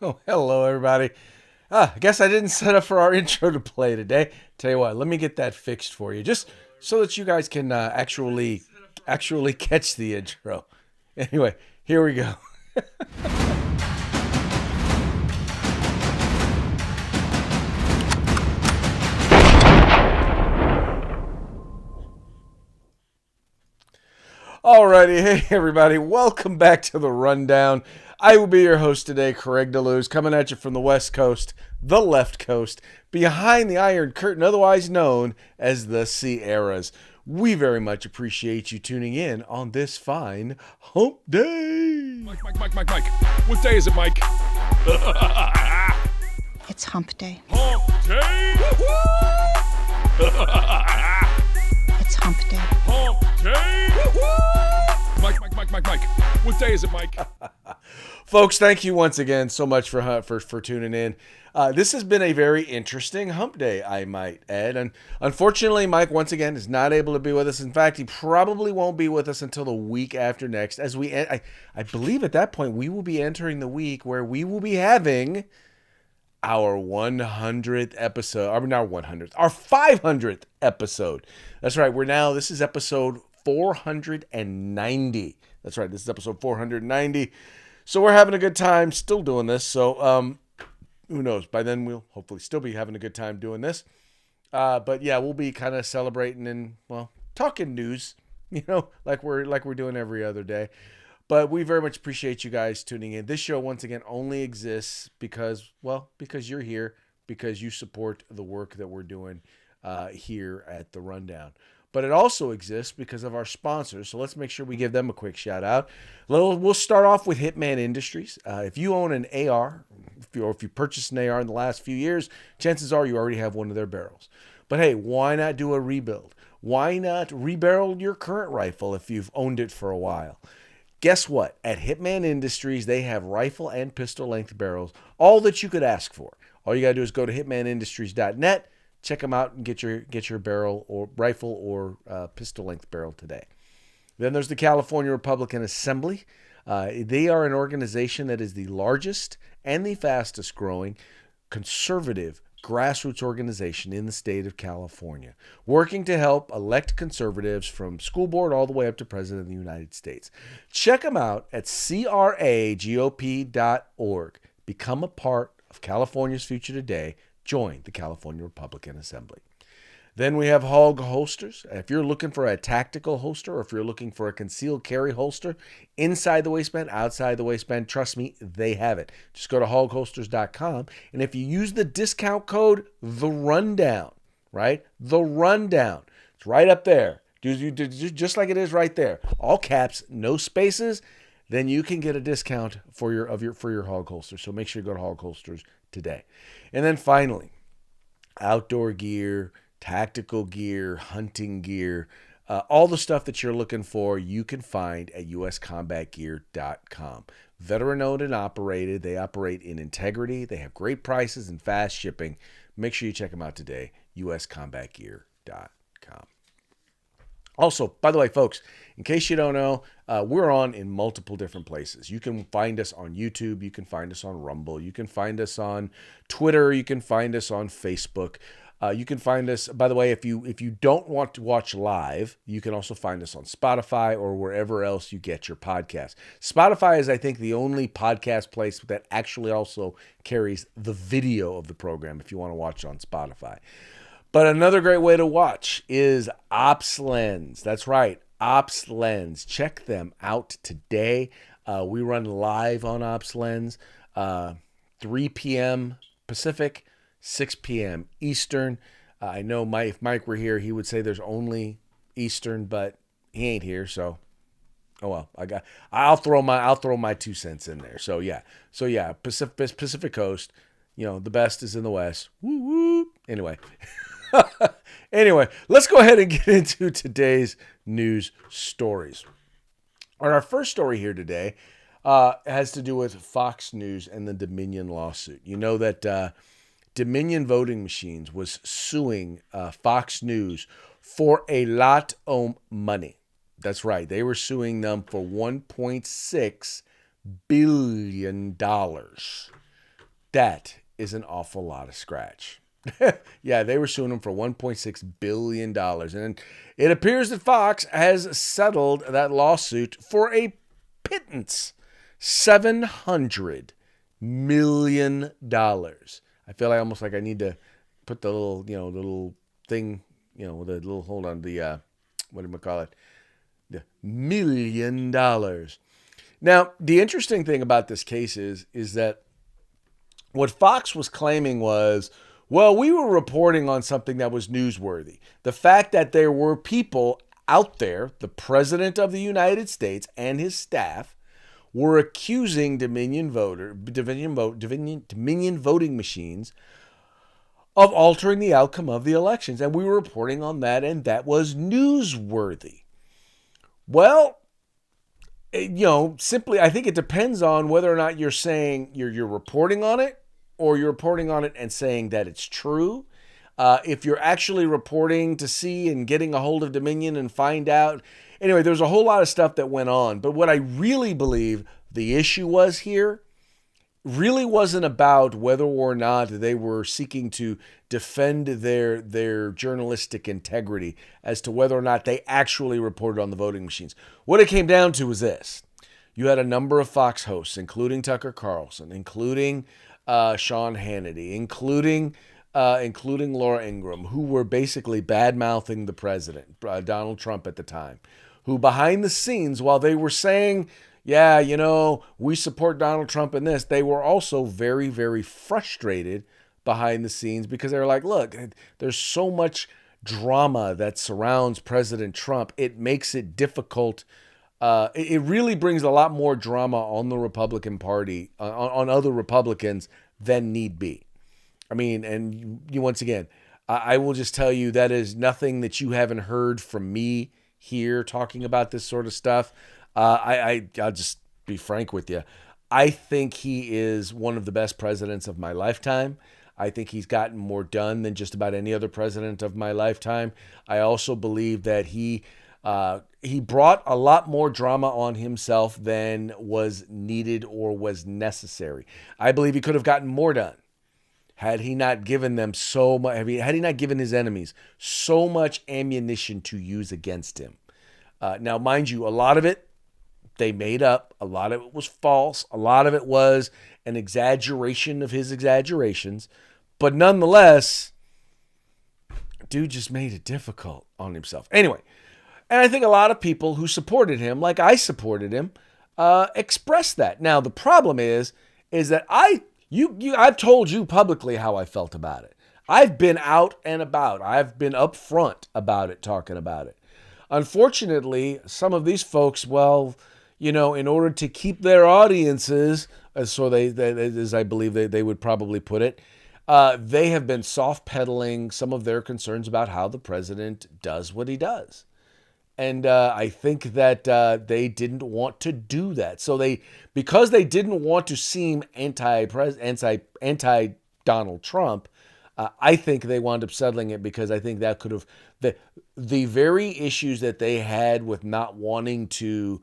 Oh, hello, everybody. I guess I didn't set up for our intro to play today. Tell you what, let me get that fixed for you, just so that you guys can actually catch the intro. Anyway, here we go. Alrighty, hey everybody, welcome back to the rundown. I will be your host today, Craig DeLuz, coming at you from the West Coast, the left coast, behind the Iron Curtain, otherwise known as the Sierras. We very much appreciate you tuning in on this fine hump day. Mike. What day is it, Mike? It's hump day. Hump day! It's hump day. Hump day! Mike. What day is it, Mike? Folks, thank you once again so much for tuning in. This has been a very interesting hump day, I might add. And unfortunately, Mike, once again, is not able to be with us. In fact, he probably won't be with us until the week after next. I believe at that point, we will be entering the week where we will be having our 100th episode. I mean, not 100th, our 500th episode. That's right. This is episode 490. That's right. This is episode 490. So we're having a good time still doing this. So, who knows? By then we'll hopefully still be having a good time doing this. But yeah, we'll be kind of celebrating and talking news, like we're doing every other day. But we very much appreciate you guys tuning in. This show once again only exists because you're here, because you support the work that we're doing here at the Rundown. But it also exists because of our sponsors. So let's make sure we give them a quick shout out. We'll start off with Hitman Industries. If you own an AR, if you purchased an AR in the last few years, chances are you already have one of their barrels. But hey, why not do a rebuild? Why not rebarrel your current rifle if you've owned it for a while? Guess what? At Hitman Industries, they have rifle and pistol length barrels, all that you could ask for. All you got to do is go to hitmanindustries.net. Check them out and get your barrel or rifle or pistol length barrel today. Then there's the California Republican Assembly. They are an organization that is the largest and the fastest growing conservative grassroots organization in the state of California, working to help elect conservatives from school board all the way up to President of the United States. Check them out at cragop.org. Become a part of California's future today. Join the California Republican Assembly. Then we have Hog Holsters. If you're looking for a tactical holster or if you're looking for a concealed carry holster inside the waistband, outside the waistband, trust me, they have it. Just go to hogholsters.com. And if you use the discount code, The Rundown, right? The Rundown. It's right up there. Just like it is right there. All caps, no spaces. Then you can get a discount for your Hog holster. So make sure you go to Hog Holsters today. And then finally, outdoor gear, tactical gear, hunting gear, all the stuff that you're looking for, you can find at uscombatgear.com. Veteran owned and operated. They operate in integrity. They have great prices and fast shipping. Make sure you check them out today, uscombatgear.com. Also, by the way, folks, in case you don't know, we're on in multiple different places. You can find us on YouTube. You can find us on Rumble. You can find us on Twitter. You can find us on Facebook. You can find us, by the way, if you don't want to watch live, you can also find us on Spotify or wherever else you get your podcast. Spotify is, I think, the only podcast place that actually also carries the video of the program if you want to watch it on Spotify. But another great way to watch is OpsLens. That's right, OpsLens. Check them out today. We run live on OpsLens, 3 p.m. Pacific, 6 p.m. Eastern. I know if Mike were here, he would say there's only Eastern, but he ain't here, so oh well. I'll throw my 2 cents in there. So yeah, Pacific Coast. The best is in the West. Woo woo. Anyway, let's go ahead and get into today's news stories. Our first story here today has to do with Fox News and the Dominion lawsuit. You know that Dominion Voting Machines was suing Fox News for a lot of money. That's right. They were suing them for $1.6 billion. that is an awful lot of scratch. Yeah, they were suing him for $1.6 billion. And it appears that Fox has settled that lawsuit for a pittance, $700 million. I feel like almost like I need to put the little, the little thing, with a little, hold on, the, what do you call it? The $1 million. Now, the interesting thing about this case is that what Fox was claiming was, well, we were reporting on something that was newsworthy. The fact that there were people out there, the President of the United States and his staff, were accusing Dominion voting machines of altering the outcome of the elections. And we were reporting on that, and that was newsworthy. Well, simply, I think it depends on whether or not you're saying you're reporting on it, or you're reporting on it and saying that it's true. If you're actually reporting to see and getting a hold of Dominion and find out. Anyway, there's a whole lot of stuff that went on. But what I really believe the issue was here really wasn't about whether or not they were seeking to defend their journalistic integrity as to whether or not they actually reported on the voting machines. What it came down to was this. You had a number of Fox hosts, including Tucker Carlson, including Sean Hannity, including Laura Ingraham, who were basically bad-mouthing the president, Donald Trump at the time, who behind the scenes, while they were saying, yeah, we support Donald Trump in this, they were also very, very frustrated behind the scenes because they were like, look, there's so much drama that surrounds President Trump. It makes it difficult. It really brings a lot more drama on the Republican Party, on other Republicans than need be. I mean, and you once again, I will just tell you that is nothing that you haven't heard from me here talking about this sort of stuff. I'll just be frank with you. I think he is one of the best presidents of my lifetime. I think he's gotten more done than just about any other president of my lifetime. I also believe that he brought a lot more drama on himself than was needed or was necessary. I believe he could have gotten more done had he not given them so much, had he not given his enemies so much ammunition to use against him. Now, mind you, a lot of it they made up. A lot of it was false. A lot of it was an exaggeration of his exaggerations. But nonetheless, dude just made it difficult on himself. Anyway, and I think a lot of people who supported him, like I supported him, expressed that. Now, the problem is that I've told you publicly how I felt about it. I've been out and about. I've been upfront about it, talking about it. Unfortunately, some of these folks, well, in order to keep their audiences, so they as I believe they would probably put it, they have been soft pedaling some of their concerns about how the president does what he does. And I think that they didn't want to do that. So because they didn't want to seem anti Donald Trump, I think they wound up settling it because I think that could have the very issues that they had with not wanting to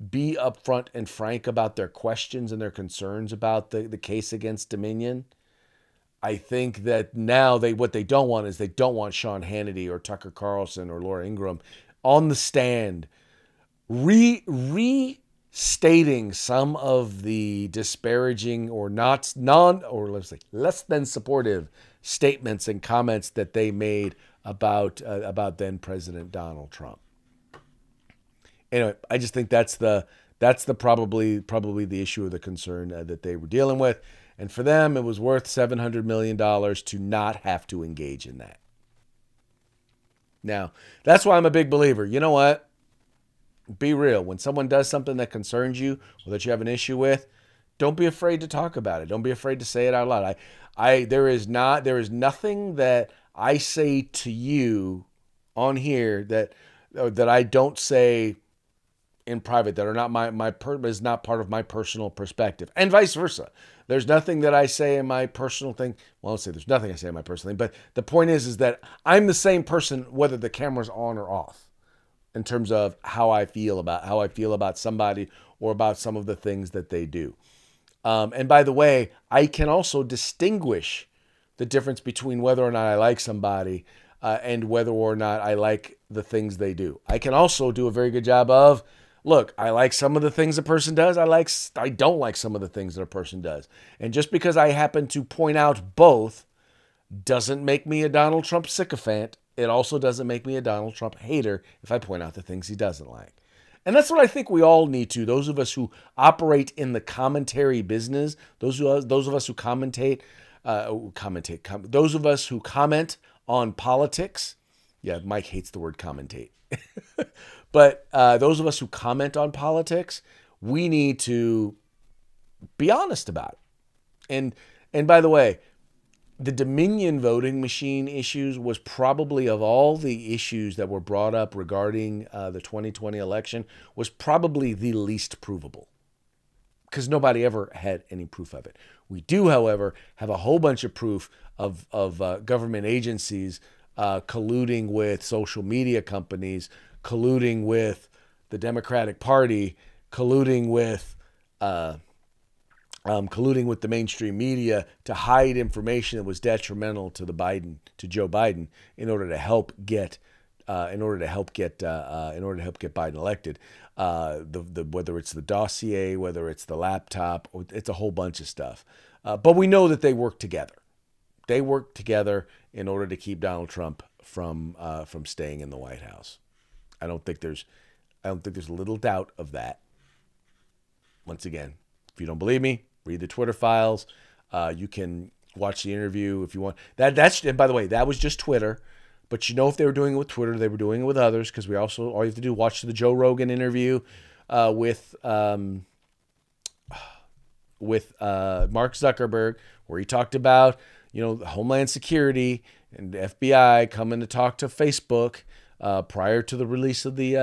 be upfront and frank about their questions and their concerns about the case against Dominion. I think that now what they don't want is they don't want Sean Hannity or Tucker Carlson or Laura Ingraham on the stand restating some of the disparaging or less than supportive statements and comments that they made about then President Donald Trump. Anyway, I just think that's probably the issue of the concern that they were dealing with. And for them, it was worth $700 million to not have to engage in that. Now, that's why I'm a big believer. You know what? Be real. When someone does something that concerns you or that you have an issue with, don't be afraid to talk about it. Don't be afraid to say it out loud. There is nothing that I say to you on here that I don't say in private that are not is not part of my personal perspective, and vice versa. There's nothing that I say in my personal thing. Well, I'll say there's nothing I say in my personal thing, but the point is that I'm the same person whether the camera's on or off, in terms of how I feel about somebody or about some of the things that they do. And by the way, I can also distinguish the difference between whether or not I like somebody and whether or not I like the things they do. I can also do a very good job of, look, I like some of the things a person does. I don't like some of the things that a person does. And just because I happen to point out both doesn't make me a Donald Trump sycophant. It also doesn't make me a Donald Trump hater if I point out the things he doesn't like. And that's what I think we all need to. Those of us who operate in the commentary business, those of us who those of us who comment on politics. Yeah, Mike hates the word commentate. But those of us who comment on politics, we need to be honest about it. And by the way, the Dominion voting machine issues was probably, of all the issues that were brought up regarding the 2020 election, was probably the least provable, because nobody ever had any proof of it. We do, however, have a whole bunch of proof of government agencies colluding with social media companies, colluding with the Democratic Party, colluding with the mainstream media to hide information that was detrimental to Joe Biden in order to help get Biden elected. Whether it's the dossier, whether it's the laptop, it's a whole bunch of stuff. But we know that they work together. They work together in order to keep Donald Trump from staying in the White House. I don't think there's little doubt of that. Once again, if you don't believe me, read the Twitter files. You can watch the interview if you want. And by the way, that was just Twitter. But if they were doing it with Twitter, they were doing it with others, because all you have to do is watch the Joe Rogan interview with Mark Zuckerberg, where he talked about Homeland Security and the FBI coming to talk to Facebook prior to the release of the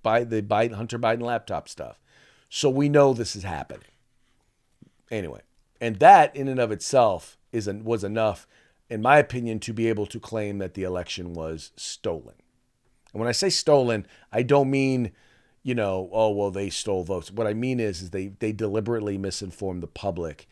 Hunter Biden laptop stuff. So we know this is happening. Anyway, and that in and of itself was enough, in my opinion, to be able to claim that the election was stolen. And when I say stolen, I don't mean, they stole votes. What I mean is they deliberately misinformed the public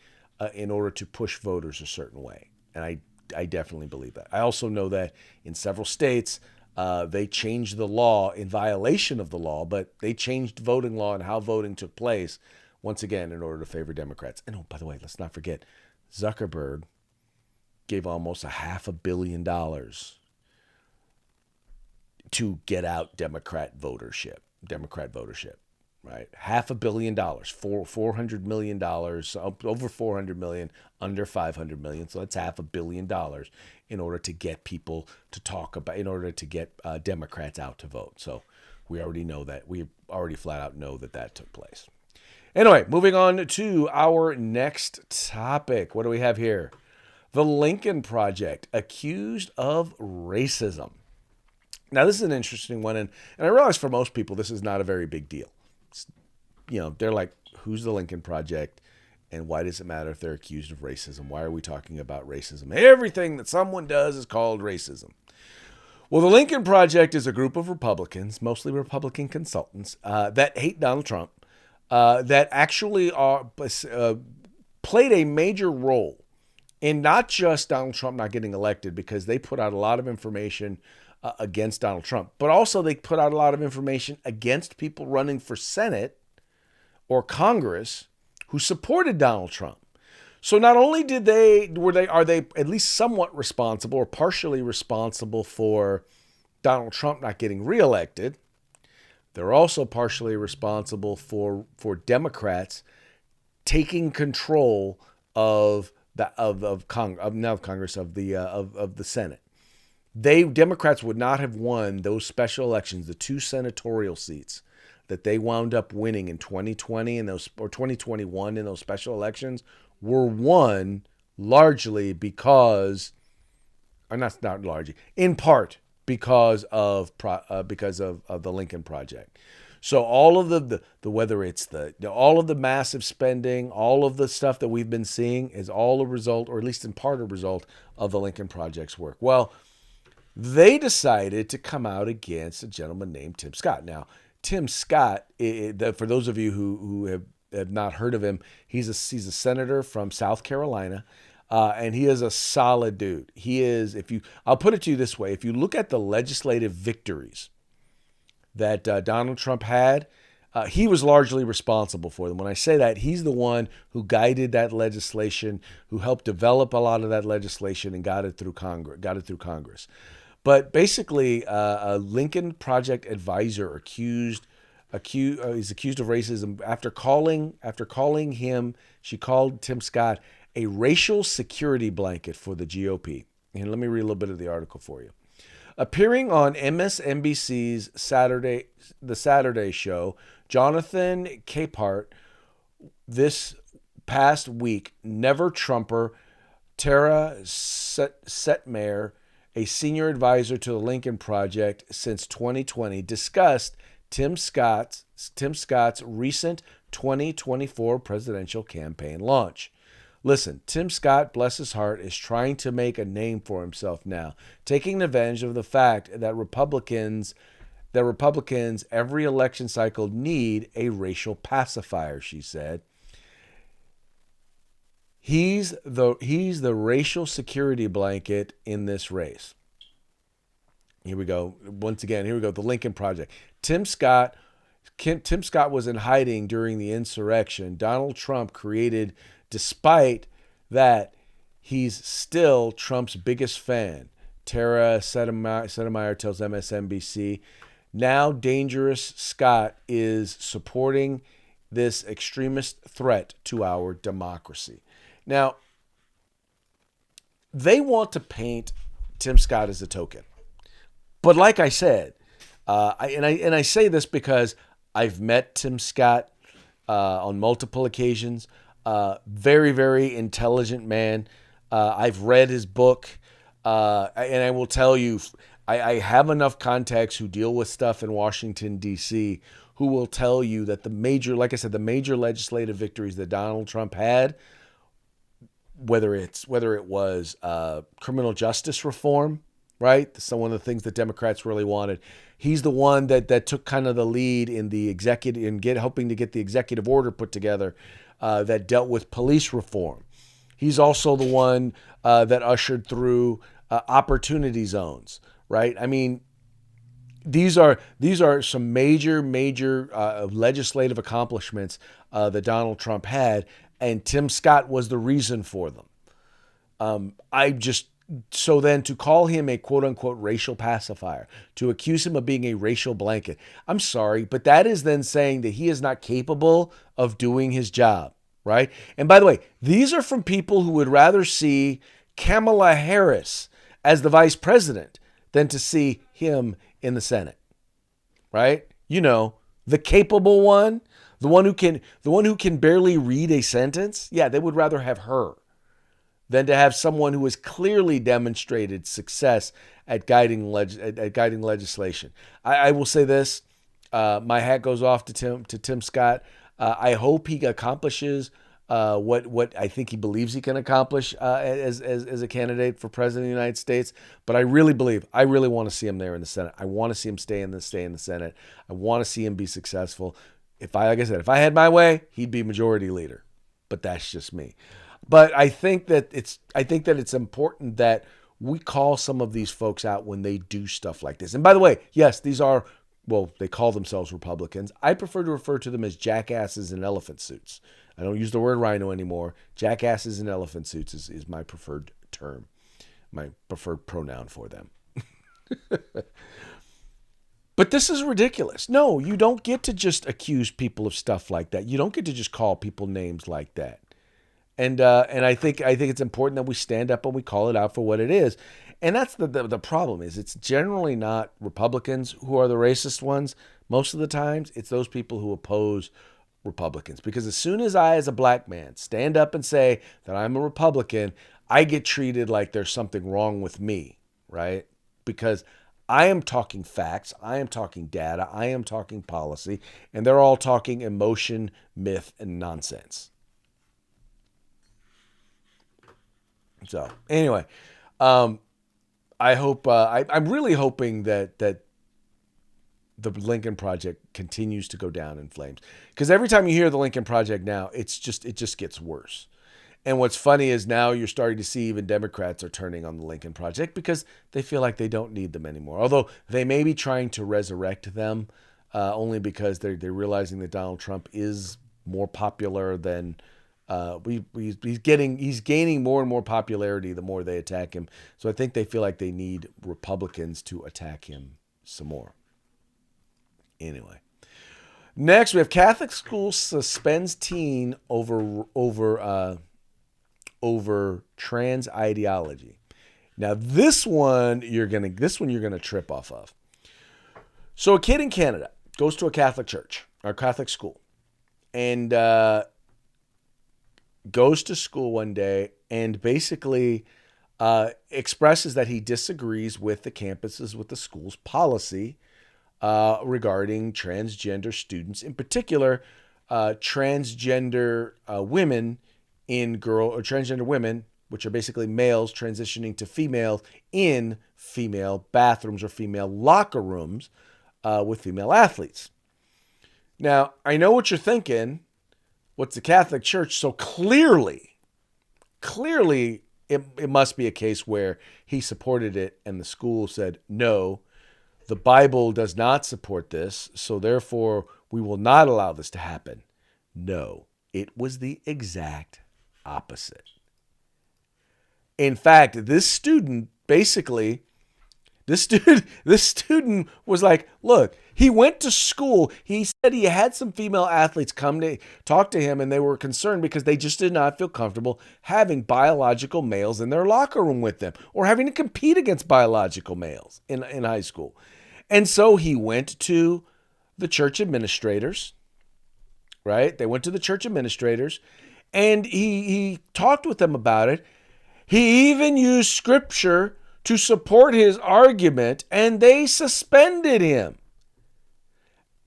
in order to push voters a certain way. And I definitely believe that. I also know that in several states, they changed the law in violation of the law, but they changed voting law and how voting took place, once again, in order to favor Democrats. And by the way, let's not forget, Zuckerberg gave almost $500 million to get out Democrat votership, right? $500 million, $400 million, over 400 million, under 500 million. So that's $500 million in order to get people to talk about, in order to get Democrats out to vote. So we already know that. We already flat out know that took place. Anyway, moving on to our next topic. What do we have here? The Lincoln Project, accused of racism. Now, this is an interesting one, and I realize for most people this is not a very big deal. They're like, who's the Lincoln Project, and why does it matter if they're accused of racism? Why are we talking about racism? Everything that someone does is called racism. Well, the Lincoln Project is a group of Republicans, mostly Republican consultants, that hate Donald Trump, that actually played a major role in not just Donald Trump not getting elected, because they put out a lot of information against Donald Trump, but also they put out a lot of information against people running for Senate or Congress who supported Donald Trump. So not only are they at least somewhat responsible or partially responsible for Donald Trump not getting reelected, they're also partially responsible for Democrats taking control of the Senate. Democrats would not have won those special elections, the 2 senatorial seats that they wound up winning in 2020 or 2021 in those special elections, were won largely because, or not largely, in part because of the Lincoln Project. So all of the whether it's all of the massive spending, all of the stuff that we've been seeing is all a result, or at least in part a result, of the Lincoln Project's work. Well, they decided to come out against a gentleman named Tim Scott. Now, Tim Scott, for those of you who have not heard of him, he's a senator from South Carolina, and he is a solid dude. He is, I'll put it to you this way: if you look at the legislative victories that Donald Trump had, he was largely responsible for them. When I say that, he's the one who guided that legislation, who helped develop a lot of that legislation and got it through Congress. But basically, a Lincoln Project advisor he's accused of racism after calling him. She called Tim Scott a racial security blanket for the GOP. And let me read a little bit of the article for you. Appearing on MSNBC's The Saturday Show, Jonathan Capehart this past week, Never Trumper Tara Setmayer, a senior advisor to the Lincoln Project since 2020, discussed Tim Scott's recent 2024 presidential campaign launch. Listen, Tim Scott, bless his heart, is trying to make a name for himself now, taking advantage of the fact that Republicans every election cycle need a racial pacifier, she said. He's the racial security blanket in this race. Here we go. Once again, here we go. The Lincoln Project. Tim Scott was in hiding during the insurrection Donald Trump created. Despite that, he's still Trump's biggest fan. Tara Setmayer tells MSNBC. Now Dangerous Scott is supporting this extremist threat to our democracy. Now, they want to paint Tim Scott as a token. But like I said, I say this because I've met Tim Scott on multiple occasions. Very, very intelligent man. I've read his book, and I will tell you, I have enough contacts who deal with stuff in Washington, D.C., who will tell you that the major legislative victories that Donald Trump had, whether it was criminal justice reform, right? So one of the things that Democrats really wanted. He's the one that took kind of the lead in the helping to get the executive order put together that dealt with police reform. He's also the one that ushered through opportunity zones, right? I mean, these are some major legislative accomplishments that Donald Trump had, and Tim Scott was the reason for them. So then to call him a quote unquote racial pacifier, to accuse him of being a racial blanket, I'm sorry, but that is then saying that he is not capable of doing his job, right? And by the way, these are from people who would rather see Kamala Harris as the vice president than to see him in the Senate, right? You know, the capable one, the one who can barely read a sentence. Yeah, they would rather have her than to have someone who has clearly demonstrated success at guiding legislation. I will say this: my hat goes off to Tim Scott. I hope he accomplishes what I think he believes he can accomplish as a candidate for president of the United States. But I really want to see him there in the Senate. I want to see him stay in the Senate. I want to see him be successful. If I had my way, he'd be majority leader. But that's just me. But I think that it's important that we call some of these folks out when they do stuff like this. And by the way, yes, they call themselves Republicans. I prefer to refer to them as jackasses in elephant suits. I don't use the word rhino anymore. Jackasses in elephant suits is my preferred term, my preferred pronoun for them. But this is ridiculous. No, you don't get to just accuse people of stuff like that. You don't get to just call people names like that. And I think it's important that we stand up and we call it out for what it is. And that's the problem is it's generally not Republicans who are the racist ones. Most of the times it's those people who oppose Republicans. Because as soon as I, as a black man, stand up and say that I'm a Republican, I get treated like there's something wrong with me, right? Because I am talking facts, I am talking data, I am talking policy, and they're all talking emotion, myth, and nonsense. So anyway, I hope I'm really hoping that the Lincoln Project continues to go down in flames. Because every time you hear the Lincoln Project now, it just gets worse. And what's funny is now you're starting to see even Democrats are turning on the Lincoln Project because they feel like they don't need them anymore. Although they may be trying to resurrect them only because they're realizing that Donald Trump is more popular than he's gaining more and more popularity the more they attack him. So I think they feel like they need Republicans to attack him some more. Anyway. Next, we have Catholic school suspends teen over trans ideology. Now, this one you're gonna trip off of. So, a kid in Canada goes to a Catholic church or Catholic school, and goes to school one day and basically expresses that he disagrees with the school's policy regarding transgender students, in particular, transgender women transgender women, which are basically males transitioning to females in female bathrooms or female locker rooms with female athletes. Now, I know what you're thinking. What's the Catholic Church? So clearly, it must be a case where he supported it and the school said, no, the Bible does not support this, so therefore we will not allow this to happen. No, it was the exact opposite. In fact, this student was like, look, he went to school. He said he had some female athletes come to talk to him, and they were concerned because they just did not feel comfortable having biological males in their locker room with them or having to compete against biological males in high school. And so he went to the church administrators, right? They went to the church administrators, and he talked with them about it. He even used scripture to support his argument, and they suspended him.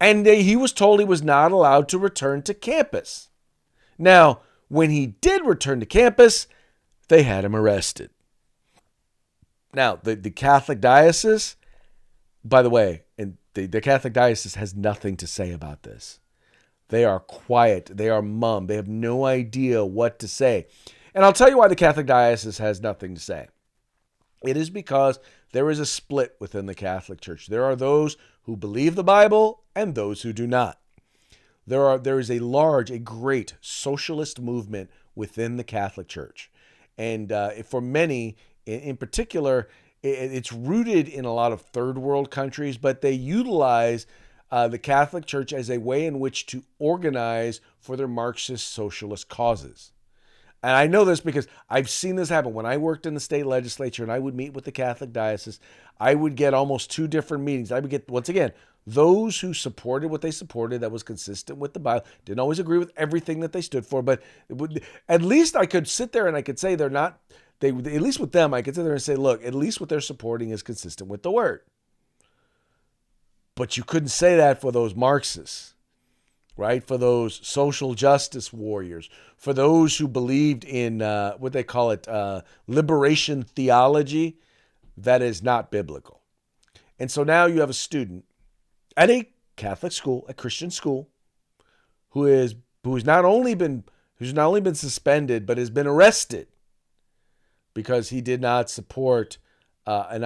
And he was told he was not allowed to return to campus. Now, when he did return to campus, they had him arrested. Now, the Catholic diocese, by the way, and the Catholic diocese has nothing to say about this. They are quiet. They are mum. They have no idea what to say. And I'll tell you why the Catholic diocese has nothing to say. It is because there is a split within the Catholic Church. There are those who believe the Bible and those who do not. There is a great socialist movement within the Catholic Church. And for many, in particular, it's rooted in a lot of third world countries, but they utilize the Catholic Church as a way in which to organize for their Marxist socialist causes. And I know this because I've seen this happen. When I worked in the state legislature and I would meet with the Catholic diocese, I would get almost two different meetings. I would get, once again, those who supported what they supported that was consistent with the Bible. Didn't always agree with everything that they stood for, but at least I could sit there and I could say they're not, at least with them, I could sit there and say, look, at least what they're supporting is consistent with the word. But you couldn't say that for those Marxists, right? For those social justice warriors, for those who believed in what they call it, liberation theology, that is not biblical. And so now you have a student at a Catholic school, a Christian school, who's not only been suspended, but has been arrested because he did not support an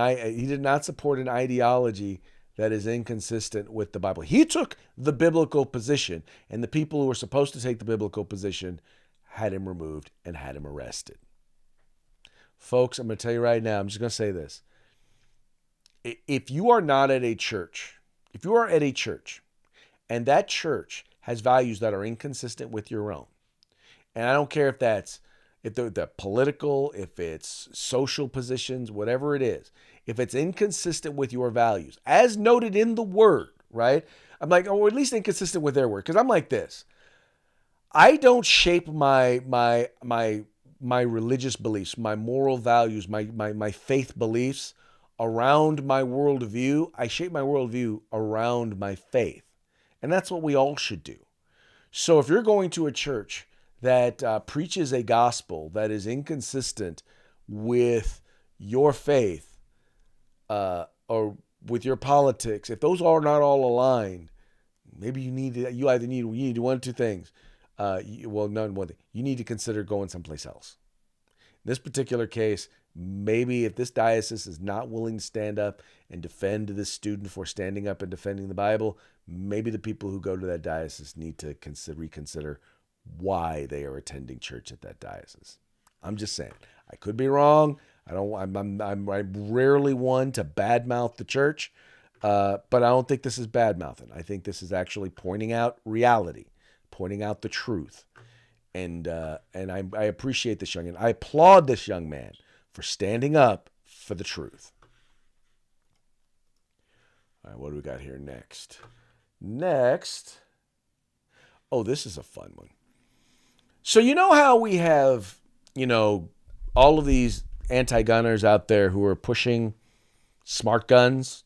ideology that is inconsistent with the Bible. He took the biblical position, and the people who were supposed to take the biblical position had him removed and had him arrested. Folks, I'm going to tell you right now, I'm just going to say this. If you are not at a church, if you are at a church, and that church has values that are inconsistent with your own, and I don't care if they're political, if it's social positions, whatever it is, if it's inconsistent with your values, as noted in the word, right? I'm like, or at least inconsistent with their word. Because I'm like this. I don't shape my religious beliefs, my moral values, my faith beliefs around my worldview. I shape my worldview around my faith. And that's what we all should do. So if you're going to a church that preaches a gospel that is inconsistent with your faith, or with your politics, if those are not all aligned, maybe you either need one or two things. One thing. You need to consider going someplace else. In this particular case, maybe if this diocese is not willing to stand up and defend this student for standing up and defending the Bible, maybe the people who go to that diocese need to reconsider why they are attending church at that diocese. I'm just saying. I could be wrong. I'm rarely one to badmouth the church, but I don't think this is badmouthing. I think this is actually pointing out reality, pointing out the truth, and I appreciate this young man. I applaud this young man for standing up for the truth. All right, what do we got here next? Oh, this is a fun one. So you know how we have, all of these anti-gunners out there who are pushing smart guns?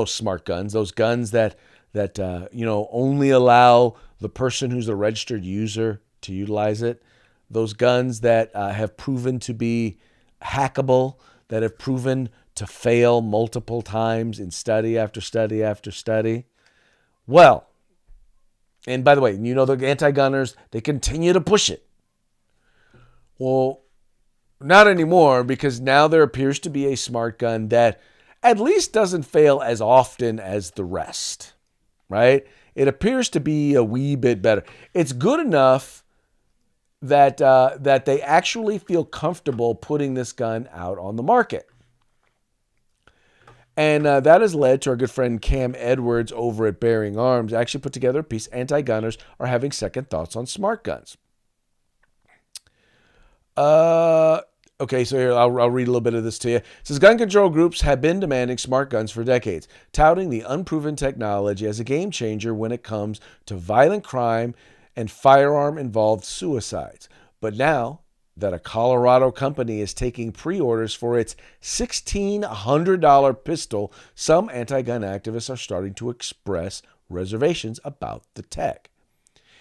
Smart guns, those guns that only allow the person who's a registered user to utilize it. Those guns that have proven to be hackable, that have proven to fail multiple times in study after study after study. Well, and by the way, the anti-gunners, they continue to push it. Well, not anymore, because now there appears to be a smart gun that at least doesn't fail as often as the rest, right? It appears to be a wee bit better. It's good enough that they actually feel comfortable putting this gun out on the market. And that has led to our good friend Cam Edwards over at Bearing Arms actually put together a piece, Anti-Gunners Are Having Second Thoughts on Smart Guns. Okay, so here, I'll read a little bit of this to you. It says, gun control groups have been demanding smart guns for decades, touting the unproven technology as a game changer when it comes to violent crime and firearm-involved suicides. But now that a Colorado company is taking pre-orders for its $1,600 pistol, some anti-gun activists are starting to express reservations about the tech.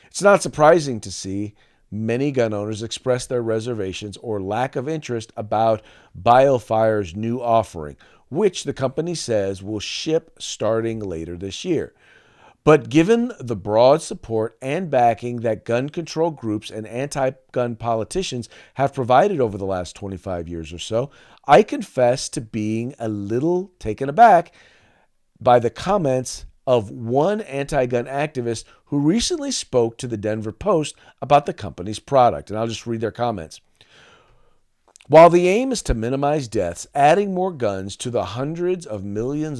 It's not surprising to see many gun owners express their reservations or lack of interest about BioFire's new offering, which the company says will ship starting later this year. But given the broad support and backing that gun control groups and anti-gun politicians have provided over the last 25 years or so, I confess to being a little taken aback by the comments of one anti-gun activist who recently spoke to the Denver Post about the company's product. And I'll just read their comments. While the aim is to minimize deaths, adding more guns to the hundreds of millions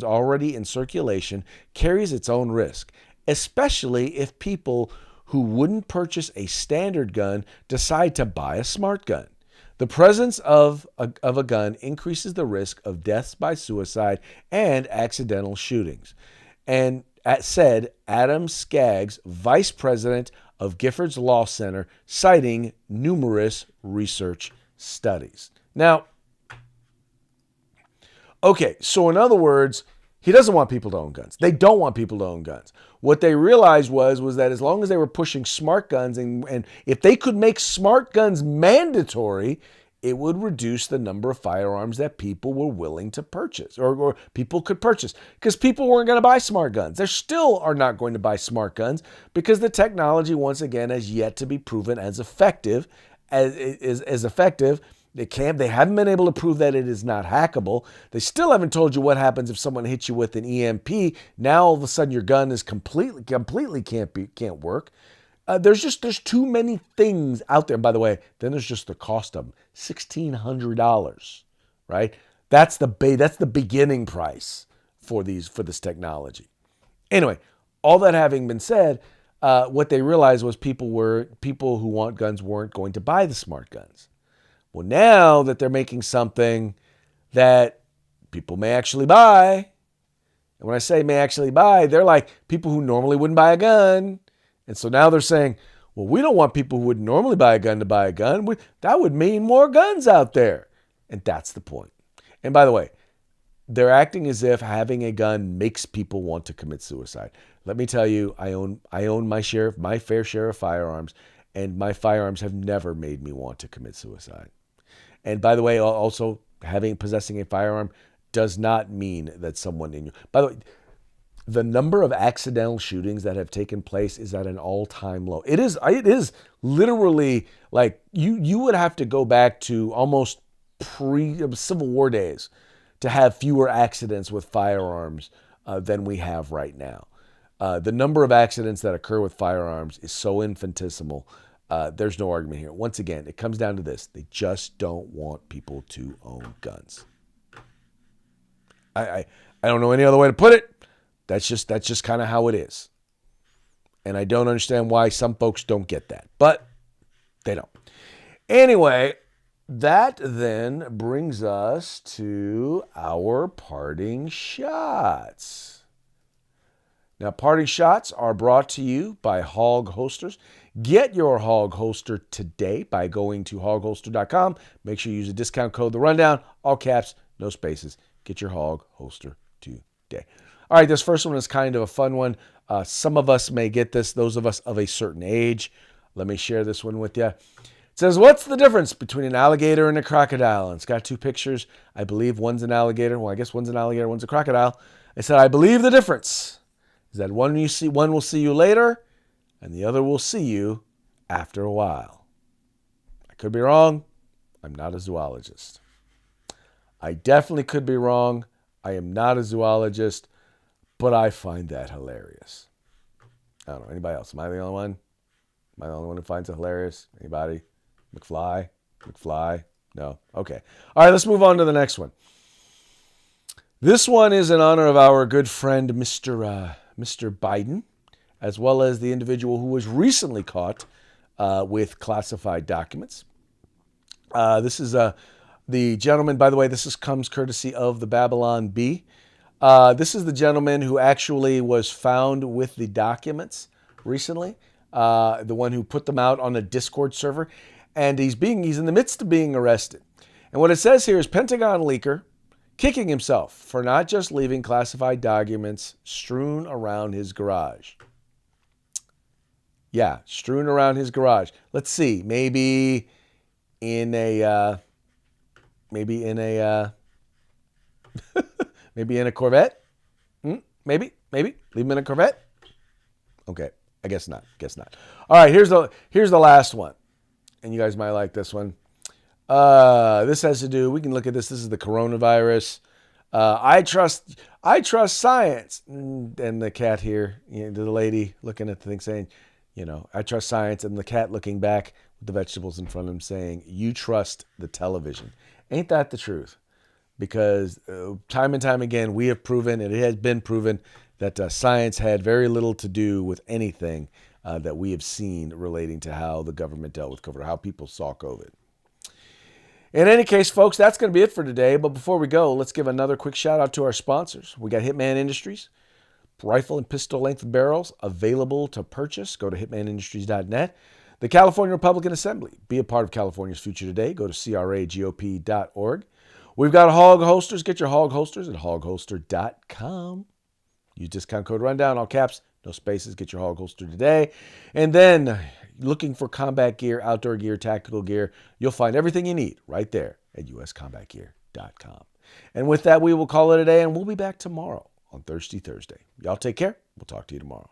already in circulation carries its own risk, especially if people who wouldn't purchase a standard gun decide to buy a smart gun. The presence of a gun increases the risk of deaths by suicide and accidental shootings. And said Adam Skaggs, vice president of Giffords Law Center, citing numerous research studies. Now, okay, so in other words, he doesn't want people to own guns. They don't want people to own guns. What they realized was that as long as they were pushing smart guns, and if they could make smart guns mandatory, it would reduce the number of firearms that people were willing to purchase or people could purchase, because people weren't going to buy smart guns. They still are not going to buy smart guns because the technology, once again, has yet to be proven as effective. They haven't been able to prove that it is not hackable. They still haven't told you what happens if someone hits you with an EMP. Now all of a sudden your gun is completely can't work. There's too many things out there. By the way, then there's just the cost of them, $1,600, right? That's the beginning price for this technology. Anyway, all that having been said, what they realized was people who want guns weren't going to buy the smart guns. Well, now that they're making something that people may actually buy, and when I say may actually buy, they're like people who normally wouldn't buy a gun. And so now they're saying, well, we don't want people who would normally buy a gun to buy a gun. That would mean more guns out there. And that's the point. And by the way, they're acting as if having a gun makes people want to commit suicide. Let me tell you, I own my fair share of firearms, and my firearms have never made me want to commit suicide. And by the way, also possessing a firearm does not mean that someone in you. By the way, the number of accidental shootings that have taken place is at an all-time low. It is literally like you would have to go back to almost pre-Civil War days to have fewer accidents with firearms than we have right now. The number of accidents that occur with firearms is so infinitesimal. There's no argument here. Once again, it comes down to this. They just don't want people to own guns. I don't know any other way to put it. That's just kind of how it is. And I don't understand why some folks don't get that. But they don't. Anyway, that then brings us to our parting shots. Now, parting shots are brought to you by Hog Holsters. Get your Hog Holster today by going to hogholster.com. Make sure you use the discount code The Rundown, all caps, no spaces. Get your Hog Holster today. All right, this first one is kind of a fun one. Some of us may get this, those of us of a certain age. Let me share this one with you. It says, what's the difference between an alligator and a crocodile? And it's got two pictures. I believe one's an alligator. Well, I guess one's an alligator, one's a crocodile. It said, I believe the difference is that one will see you later, and the other will see you after a while. I could be wrong. I'm not a zoologist. I definitely could be wrong. I am not a zoologist, but I find that hilarious. I don't know. Anybody else? Am I the only one? Am I the only one who finds it hilarious? Anybody? McFly? No? Okay. All right, let's move on to the next one. This one is in honor of our good friend, Mr. Biden, as well as the individual who was recently caught with classified documents. This is the gentleman, by the way, comes courtesy of the Babylon Bee. This is the gentleman who actually was found with the documents recently, the one who put them out on a Discord server, and he's in the midst of being arrested. And what it says here is Pentagon leaker kicking himself for not just leaving classified documents strewn around his garage. Yeah, strewn around his garage. Let's see, maybe in a Corvette? Maybe. Leave him in a Corvette? Okay, I guess not. All right, here's the last one. And you guys might like this one. This has to do, we can look at this. This is the coronavirus. I trust science. And the cat here, the lady looking at the thing saying, I trust science. And the cat looking back with the vegetables in front of him saying, you trust the television. Ain't that the truth? Because time and time again, we have proven, and it has been proven, that science had very little to do with anything that we have seen relating to how the government dealt with COVID, or how people saw COVID. In any case, folks, that's going to be it for today. But before we go, let's give another quick shout out to our sponsors. We got Hitman Industries, rifle and pistol length barrels available to purchase. Go to hitmanindustries.net. The California Republican Assembly. Be a part of California's future today. Go to cragop.org. We've got Hog Holsters. Get your Hog Holsters at hogholster.com. Use discount code Rundown, all caps, no spaces. Get your Hog Holster today. And then, looking for combat gear, outdoor gear, tactical gear, you'll find everything you need right there at uscombatgear.com. And with that, we will call it a day, and we'll be back tomorrow on Thirsty Thursday. Y'all take care. We'll talk to you tomorrow.